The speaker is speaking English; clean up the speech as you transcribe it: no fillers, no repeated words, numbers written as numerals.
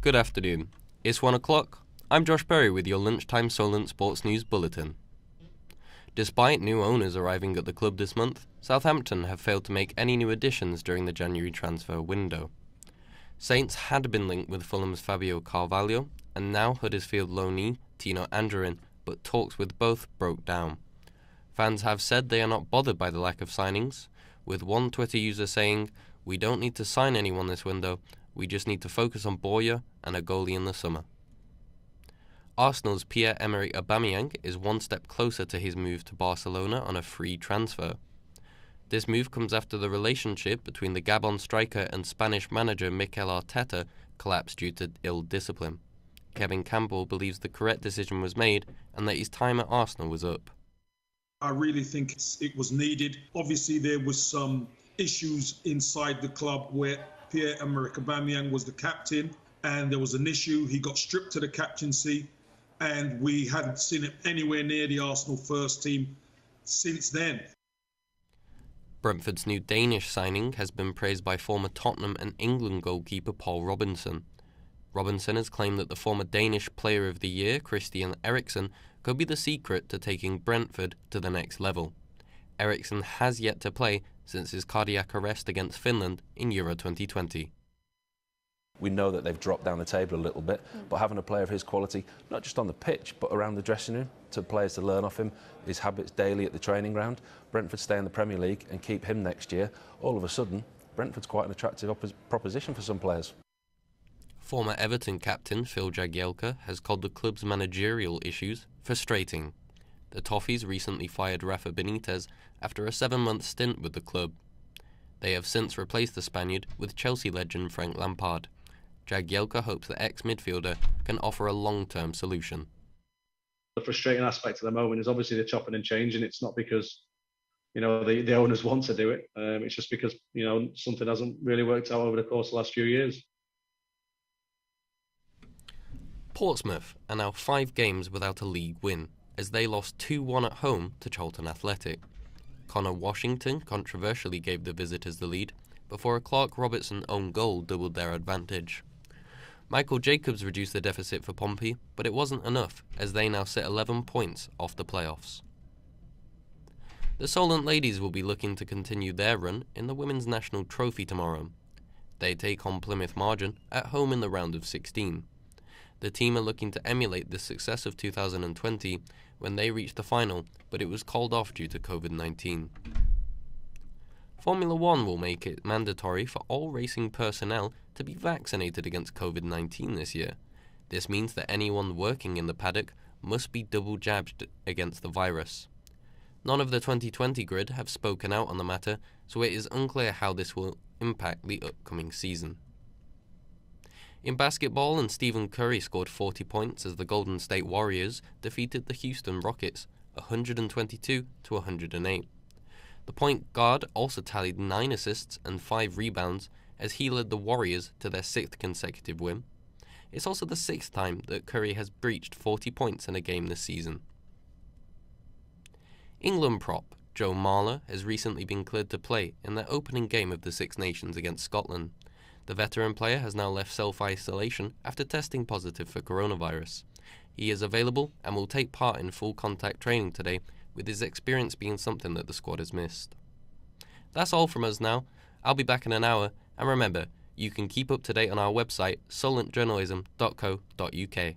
Good afternoon. It's 1 o'clock. I'm Josh Berry with your lunchtime Solent Sports News Bulletin. Despite new owners arriving at the club this month, Southampton have failed to make any new additions during the January transfer window. Saints had been linked with Fulham's Fabio Carvalho and now Huddersfield loanee Tino Anjorin, but talks with both broke down. Fans have said they are not bothered by the lack of signings, with one Twitter user saying, "We don't need to sign anyone this window, we just need to focus on Boya and a goalie in the summer." Arsenal's Pierre-Emerick Aubameyang is one step closer to his move to Barcelona on a free transfer. This move comes after the relationship between the Gabon striker and Spanish manager Mikel Arteta collapsed due to ill discipline. Kevin Campbell believes the correct decision was made and that his time at Arsenal was up. I really think it was needed. Obviously, there was some issues inside the club where Pierre-Emerick Aubameyang was the captain, and there was an issue. He got stripped to the captaincy, and we hadn't seen him anywhere near the Arsenal first team since then. Brentford's new Danish signing has been praised by former Tottenham and England goalkeeper Paul Robinson. Robinson has claimed that the former Danish Player of the Year, Christian Eriksen, could be the secret to taking Brentford to the next level. Eriksen has yet to play since his cardiac arrest against Finland in Euro 2020. We know that they've dropped down the table a little bit, but having a player of his quality, not just on the pitch, but around the dressing room, to players to learn off him, his habits daily at the training ground, Brentford stay in the Premier League and keep him next year, all of a sudden, Brentford's quite an attractive proposition for some players. Former Everton captain Phil Jagielka has called the club's managerial issues frustrating. The Toffees recently fired Rafa Benitez after a 7-month stint with the club. They have since replaced the Spaniard with Chelsea legend Frank Lampard. Jagielka hopes the ex-midfielder can offer a long-term solution. The frustrating aspect at the moment is obviously the chopping and changing. It's not because, the owners want to do it. It's just because, something hasn't really worked out over the course of the last few years. Portsmouth are now 5 games without a league win, as they lost 2-1 at home to Charlton Athletic. Connor Washington controversially gave the visitors the lead, before a Clark Robertson own goal doubled their advantage. Michael Jacobs reduced the deficit for Pompey, but it wasn't enough, as they now sit 11 points off the playoffs. The Solent ladies will be looking to continue their run in the Women's National Trophy tomorrow. They take on Plymouth Margin at home in the round of 16. The team are looking to emulate the success of 2020 when they reached the final, but it was called off due to COVID-19. Formula One will make it mandatory for all racing personnel to be vaccinated against COVID-19 this year. This means that anyone working in the paddock must be double jabbed against the virus. None of the 2020 grid have spoken out on the matter, so it is unclear how this will impact the upcoming season. In basketball, Stephen Curry scored 40 points as the Golden State Warriors defeated the Houston Rockets 122-108. The point guard also tallied 9 assists and 5 rebounds as he led the Warriors to their 6th consecutive win. It's also the 6th time that Curry has breached 40 points in a game this season. England prop Joe Marler has recently been cleared to play in their opening game of the Six Nations against Scotland. The veteran player has now left self-isolation after testing positive for coronavirus. He is available and will take part in full contact training today, with his experience being something that the squad has missed. That's all from us now. I'll be back in an hour, and remember, you can keep up to date on our website solentjournalism.co.uk.